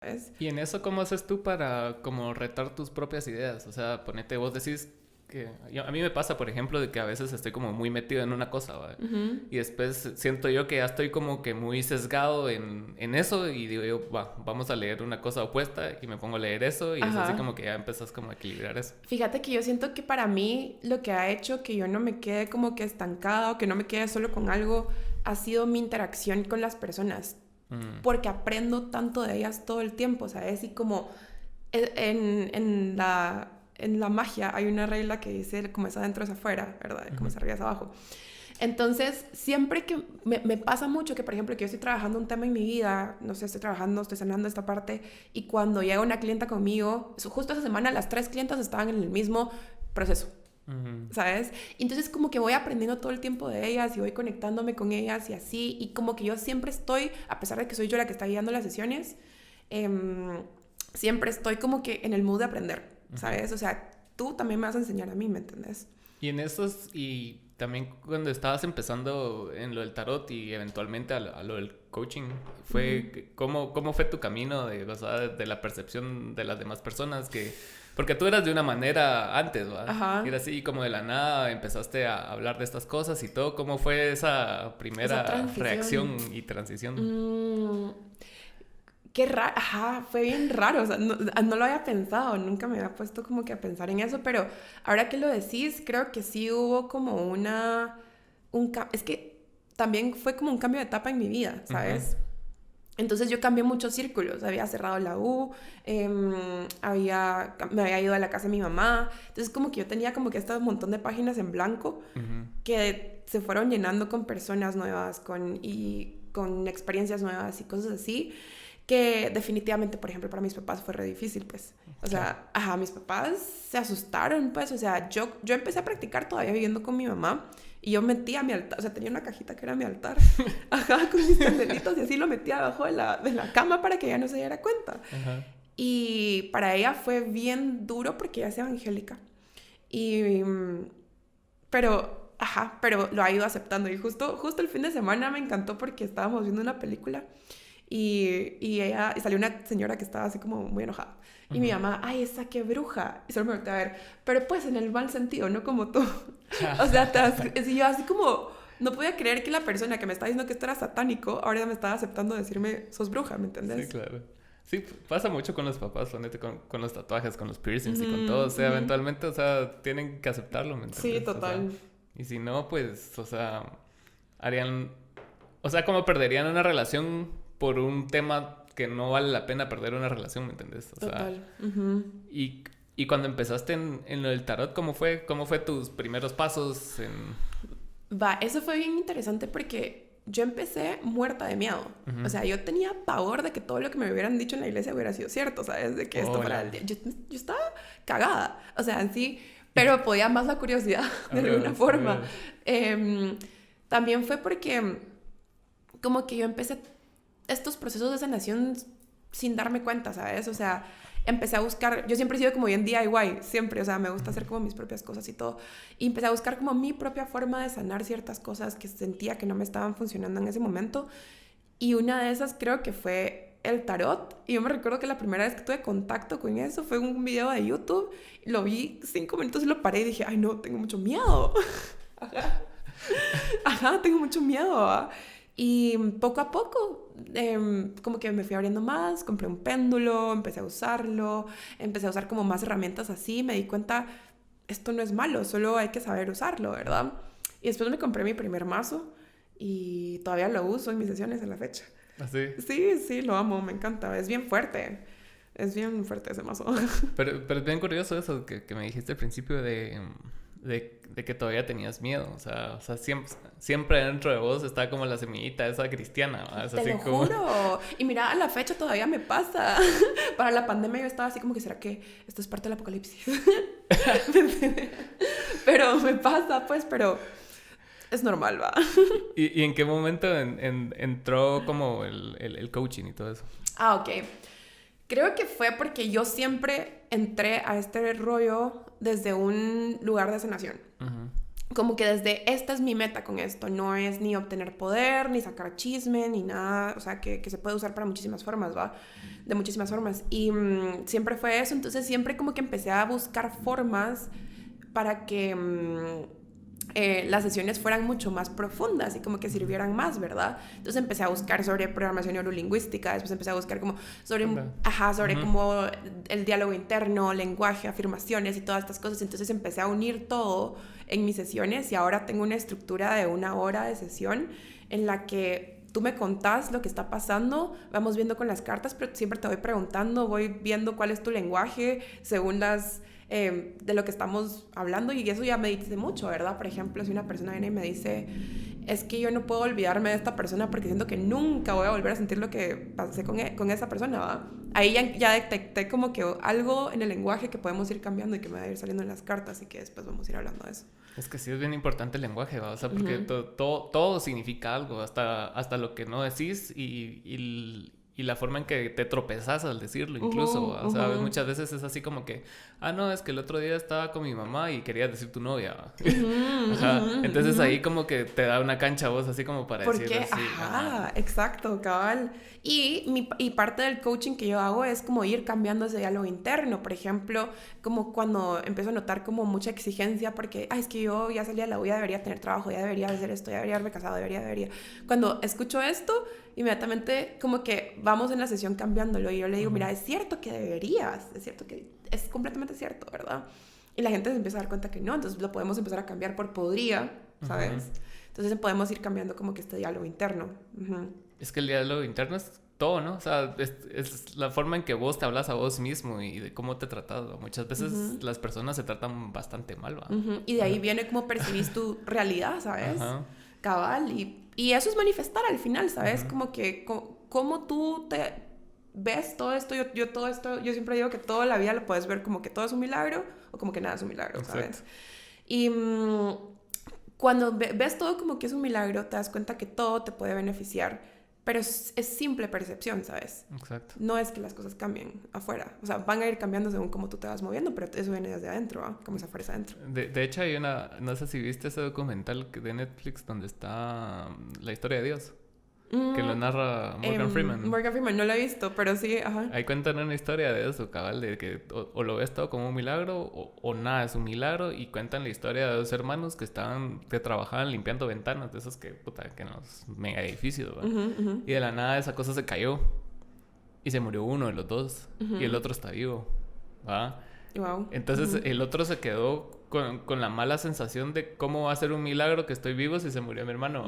¿sabes? Y en eso, ¿cómo haces tú para como retar tus propias ideas? O sea, ponete, vos decís que... a mí me pasa, por ejemplo, de que a veces estoy como muy metido en una cosa, ¿va? Uh-huh. Y después siento yo que ya estoy como que muy sesgado en eso y digo yo, va, vamos a leer una cosa opuesta y me pongo a leer eso y es así Ajá. como que ya empezás como a equilibrar eso. Fíjate que yo siento que para mí lo que ha hecho que yo no me quede como que estancada o que no me quede solo con algo ha sido mi interacción con las personas. Mm, Porque aprendo tanto de ellas todo el tiempo, ¿sabes? Y como en la magia hay una regla que dice como es adentro es afuera, ¿verdad? Como ujú, es arriba es abajo. Entonces, siempre que me pasa mucho que, por ejemplo, que yo estoy trabajando un tema en mi vida, no sé, estoy trabajando, estoy sanando esta parte, y cuando llega una clienta conmigo, justo esa semana las 3 clientas estaban en el mismo proceso, ujú. ¿sabes? Y entonces como que voy aprendiendo todo el tiempo de ellas y voy conectándome con ellas y así, y como que yo siempre estoy, a pesar de que soy yo la que está guiando las sesiones, siempre estoy como que en el mood de aprender, Ujú. ¿sabes? O sea, tú también me vas a enseñar a mí, ¿me entendés? Y en esos, y también cuando estabas empezando en lo del tarot y eventualmente a lo del coaching, Uh-huh. ¿cómo fue tu camino o sea, de la percepción de las demás personas? Porque tú eras de una manera antes, ¿va? Y Ajá. era así como de la nada, empezaste a hablar de estas cosas y todo. ¿Cómo fue esa Esa primera reacción transición. y transición? Mm, qué raro, ajá, fue bien raro, o sea, no lo había pensado, nunca me había puesto como que a pensar en eso, pero ahora que lo decís, creo que sí hubo como es que también fue como un cambio de etapa en mi vida, Ujú, ¿sabes? Entonces yo cambié muchos círculos, había cerrado la U, me había ido a la casa de mi mamá, entonces como que yo tenía como que este montón de páginas en blanco ujú. que se fueron llenando con personas nuevas, con experiencias nuevas y cosas así, que definitivamente, por ejemplo, para mis papás fue re difícil, pues. O Claro. sea, ajá, mis papás se asustaron, pues. O sea, yo empecé a practicar todavía viviendo con mi mamá y yo metía mi altar, o sea, tenía una cajita que era mi altar, ajá, con mis candelitos y así lo metía abajo de la cama para que ella no se diera cuenta. Ajá. Y para ella fue bien duro porque ella es evangélica. Y, pero, ajá, pero lo ha ido aceptando. Y justo el fin de semana me encantó porque estábamos viendo una película y salió una señora que estaba así como muy enojada. Y mi Ujú. mamá, ay, esa qué bruja. Y solo me volteé a ver, pero pues en el mal sentido, no como tú. O sea, y yo así como, no podía creer que la persona que me estaba diciendo que esto era satánico, ahora me estaba aceptando decirme, sos bruja, ¿me Sí, entendés? claro. Sí, pasa mucho con los papás, ponete con los tatuajes, con los piercings y con todo. O Ujú, sea, ujú. eventualmente, o sea, tienen que aceptarlo, ¿me Sí, entendés? O sea, total. y si no, pues, o sea, harían, o sea, como perderían una relación por un tema que no vale la pena perder una relación, ¿me entendés? O sea, Total. Ujú. y, y cuando empezaste en lo del tarot, ¿cómo fue tus primeros pasos en... Va, eso fue bien interesante porque yo empecé muerta de miedo. O Ujú. sea, yo tenía pavor de que todo lo que me hubieran dicho en la iglesia hubiera sido cierto, ¿sabes? De que esto fuera Hola. el día. Yo estaba cagada, o sea, en sí, pero podía más la curiosidad A de alguna huevos, a forma. huevos. Em, También fue porque como que yo empecé estos procesos de sanación sin darme cuenta, ¿sabes? O sea, empecé a buscar, yo siempre he sido como bien DIY, siempre, o sea, me gusta Ujú. hacer como mis propias cosas y todo, y empecé a buscar como mi propia forma de sanar ciertas cosas que sentía que no me estaban funcionando en ese momento, y una de esas creo que fue el tarot, y yo me recuerdo que la primera vez que tuve contacto con eso fue un video de YouTube, lo vi 5 minutos y lo paré y dije, ay no, tengo mucho miedo. Ajá, tengo mucho miedo. ¿Va? Y poco a poco, como que me fui abriendo más, compré un péndulo, empecé a usarlo, empecé a usar como más herramientas así, me di cuenta, esto no es malo, solo hay que saber usarlo, ¿verdad? Y después me compré mi primer mazo y todavía lo uso en mis sesiones a la fecha. Así. Sí, sí, lo amo, me encanta, es bien fuerte ese mazo. Pero es bien curioso eso que me dijiste al principio de que todavía tenías miedo. O sea siempre dentro de vos está como la semillita esa cristiana, ¿va? Es Te así lo como... juro. Y mira, a la fecha todavía me pasa. Para la pandemia yo estaba así como que, ¿será que esto es parte del apocalipsis? Pero me pasa, pues, pero es normal, va. ¿Y en qué momento entró como el coaching y todo eso? Ah, ok. Creo que fue porque yo siempre entré a este rollo desde un lugar de sanación. Ujú. como que desde esta es mi meta con esto, no es ni obtener poder, ni sacar chisme, ni nada, o sea, que se puede usar para muchísimas formas, ¿va? De muchísimas formas. Y siempre fue eso, entonces siempre como que empecé a buscar formas para que las sesiones fueran mucho más profundas y como que sirvieran más, ¿verdad? Entonces empecé a buscar sobre programación neurolingüística, después empecé a buscar como sobre, sobre como el diálogo interno, lenguaje, afirmaciones y todas estas cosas. Entonces empecé a unir todo en mis sesiones y ahora tengo una estructura de 1 hora de sesión en la que tú me contás lo que está pasando, vamos viendo con las cartas, pero siempre te voy preguntando, voy viendo cuál es tu lenguaje según las... de lo que estamos hablando, y eso ya me dice mucho, ¿verdad? Por ejemplo, si una persona viene y me dice, es que yo no puedo olvidarme de esta persona porque siento que nunca voy a volver a sentir lo que pasé con esa persona, ¿va? Ahí ya detecté como que algo en el lenguaje que podemos ir cambiando y que me va a ir saliendo en las cartas y que después vamos a ir hablando de eso. Es que sí es bien importante el lenguaje, ¿va? O sea, porque todo significa algo, hasta lo que no decís y la forma en que te tropezas al decirlo incluso, o sea, muchas veces es así como que, no, es que el otro día estaba con mi mamá y quería decir tu novia, entonces ahí como que te da una cancha a vos así como para decir así. Exacto, cabal. Y parte del coaching que yo hago es como ir cambiando ese diálogo interno, por ejemplo, como cuando empiezo a notar como mucha exigencia porque, es que yo ya salí a la U, ya debería tener trabajo, ya debería hacer esto, ya debería haberme casado, debería. Cuando escucho esto, inmediatamente como que vamos en la sesión cambiándolo y yo le digo, mira, es cierto que deberías, es cierto que es completamente cierto, ¿verdad? Y la gente se empieza a dar cuenta que no, entonces lo podemos empezar a cambiar por podría, ¿sabes? Entonces podemos ir cambiando como que este diálogo interno. Es que el diálogo interno es todo, ¿no? O sea, es la forma en que vos te hablas a vos mismo y de cómo te tratas, ¿no? Muchas veces las personas se tratan bastante mal, ¿va? Y de ahí viene cómo percibís tu realidad, ¿sabes? Cabal, y eso es manifestar al final, ¿sabes? Como que, cómo tú te ves todo esto, yo todo esto, yo siempre digo que toda la vida lo puedes ver como que todo es un milagro o como que nada es un milagro, ¿sabes? Exacto. Y cuando ves todo como que es un milagro, te das cuenta que todo te puede beneficiar, pero es simple percepción, ¿sabes? Exacto. No es que las cosas cambien afuera, o sea, van a ir cambiando según cómo tú te vas moviendo, pero eso viene desde adentro, ¿eh? Como esa fuerza adentro. De hecho hay no sé si viste ese documental de Netflix donde está la historia de Dios, que lo narra Morgan Freeman. Morgan Freeman, no lo he visto, pero sí, Ahí cuentan una historia de eso, cabal, de que o lo ves todo como un milagro o nada es un milagro, y cuentan la historia de 2 hermanos que trabajaban limpiando ventanas de esos que en los mega edificios, ¿verdad? Y de la nada esa cosa se cayó y se murió uno de los dos y el otro está vivo, ¿va? Wow. Entonces el otro se quedó con la mala sensación de cómo va a ser un milagro que estoy vivo si se murió mi hermano.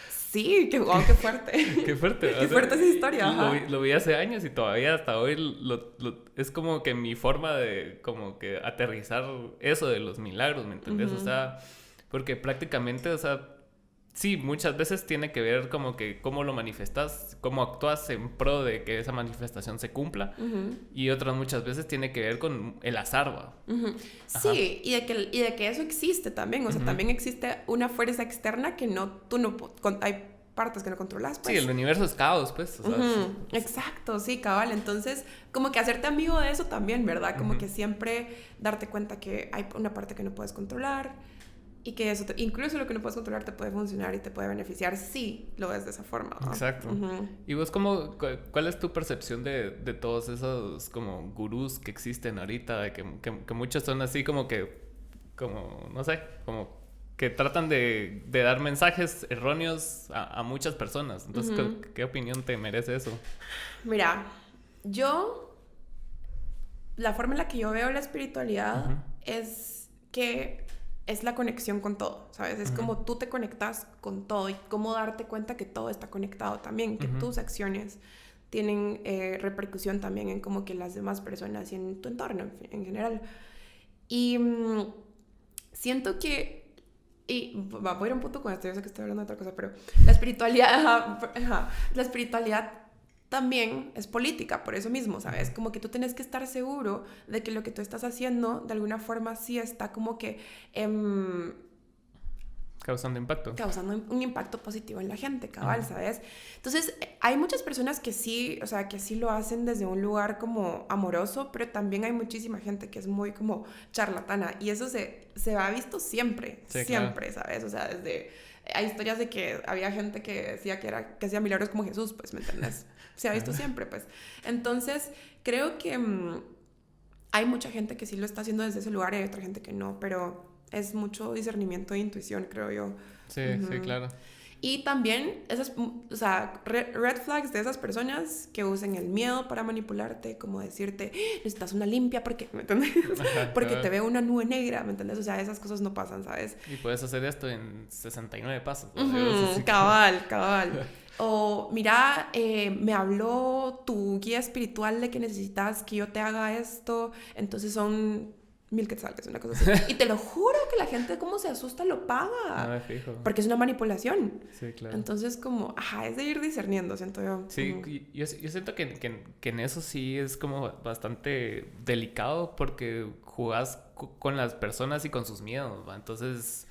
Sí, qué fuerte. Qué fuerte. Qué fuerte esa historia. Lo vi hace años y todavía hasta hoy es como que mi forma de como que aterrizar eso de los milagros, ¿me entendés? O sea, porque prácticamente, o sea, sí, muchas veces tiene que ver como que cómo lo manifestas, cómo actúas en pro de que esa manifestación se cumpla, y otras muchas veces tiene que ver con el azar, ¿va? Sí, y de que eso existe también, o sea, también existe una fuerza externa que hay partes que no controlas, pues. Sí, el universo es caos, pues. O sea, Exacto, sí, cabal. Entonces, como que hacerte amigo de eso también, ¿verdad? Como que siempre darte cuenta que hay una parte que no puedes controlar y que eso, incluso lo que no puedes controlar te puede funcionar y te puede beneficiar si lo ves de esa forma, ¿no? Exacto. ¿Y vos cuál es tu percepción de todos esos como gurús que existen ahorita? De que muchos son así como no sé, como que tratan de dar mensajes erróneos a muchas personas. Entonces, ¿qué opinión te merece eso? Mira, la forma en la que yo veo la espiritualidad es que es la conexión con todo, ¿sabes? Es como tú te conectas con todo y cómo darte cuenta que todo está conectado también, que tus acciones tienen repercusión también en como que las demás personas y en tu entorno en general. Y siento que, y voy a ir un punto con esto, yo sé que estoy hablando de otra cosa, pero la espiritualidad también es política, por eso mismo, ¿sabes? Como que tú tienes que estar seguro de que lo que tú estás haciendo, de alguna forma, sí está como que Causando impacto. Causando un impacto positivo en la gente, cabal, ¿sabes? Entonces, hay muchas personas que sí, o sea, que sí lo hacen desde un lugar como amoroso, pero también hay muchísima gente que es muy como charlatana, y eso se ha visto siempre, Sí, siempre, claro. ¿sabes? O sea, desde... Hay historias de que había gente que decía que hacía milagros como Jesús, pues, ¿me entiendes? Se ha visto siempre, pues. Entonces, creo que hay mucha gente que sí lo está haciendo desde ese lugar y hay otra gente que no, pero es mucho discernimiento e intuición, creo yo. Sí, sí, claro. Y también esas, o sea, red flags de esas personas que usen el miedo para manipularte, como decirte, necesitas una limpia porque, ¿me entiendes? Ajá, Porque te veo una nube negra, ¿me entiendes? O sea, esas cosas no pasan, ¿sabes? Y puedes hacer esto en 69 pasos. Cabal. O, mira, me habló tu guía espiritual de que necesitas que yo te haga esto, entonces son 1000 quetzales, una cosa así. Y te lo juro que la gente como se asusta lo paga. No me fijo. Porque es una manipulación. Sí, claro. Entonces como, es de ir discerniendo, siento yo. Sí, yo siento que en eso sí es como bastante delicado porque jugás con las personas y con sus miedos, ¿va? Entonces,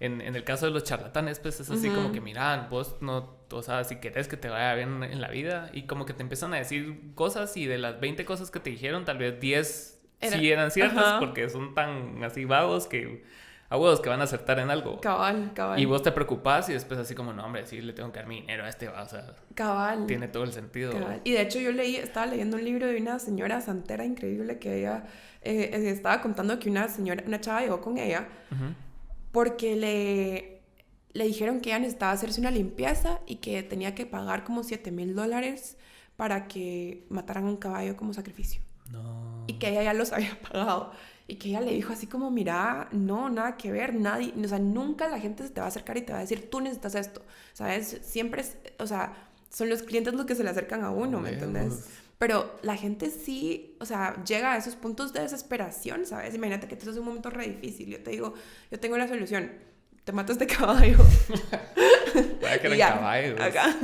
en el caso de los charlatanes, pues es así como que, mira, vos no, o sea, si querés que te vaya bien en la vida, y como que te empiezan a decir cosas, y de las 20 cosas que te dijeron, tal vez 10 sí eran ciertas, porque son tan así vagos que a huevos que van a acertar en algo. Cabal. Y vos te preocupás y después así como, no, hombre, sí le tengo que dar mi dinero a este, o sea, cabal. Tiene todo el sentido. Cabal. Y de hecho yo estaba leyendo un libro de una señora santera increíble que ella estaba contando que una chava llegó con ella porque le dijeron que ella necesitaba hacerse una limpieza y que tenía que pagar como $7,000 para que mataran un caballo como sacrificio. No. Y que ella ya los había pagado. Y que ella le dijo así como, mira, no, nada que ver, nadie, o sea, nunca la gente se te va a acercar y te va a decir, tú necesitas esto, ¿sabes? Siempre es, o sea, son los clientes los que se le acercan a uno, ¿me entiendes? Pero la gente sí, o sea, llega a esos puntos de desesperación, ¿sabes? Imagínate que esto es un momento re difícil. Yo te digo, yo tengo la solución. Te matas de caballo. Vaya que eran caballos. Acá.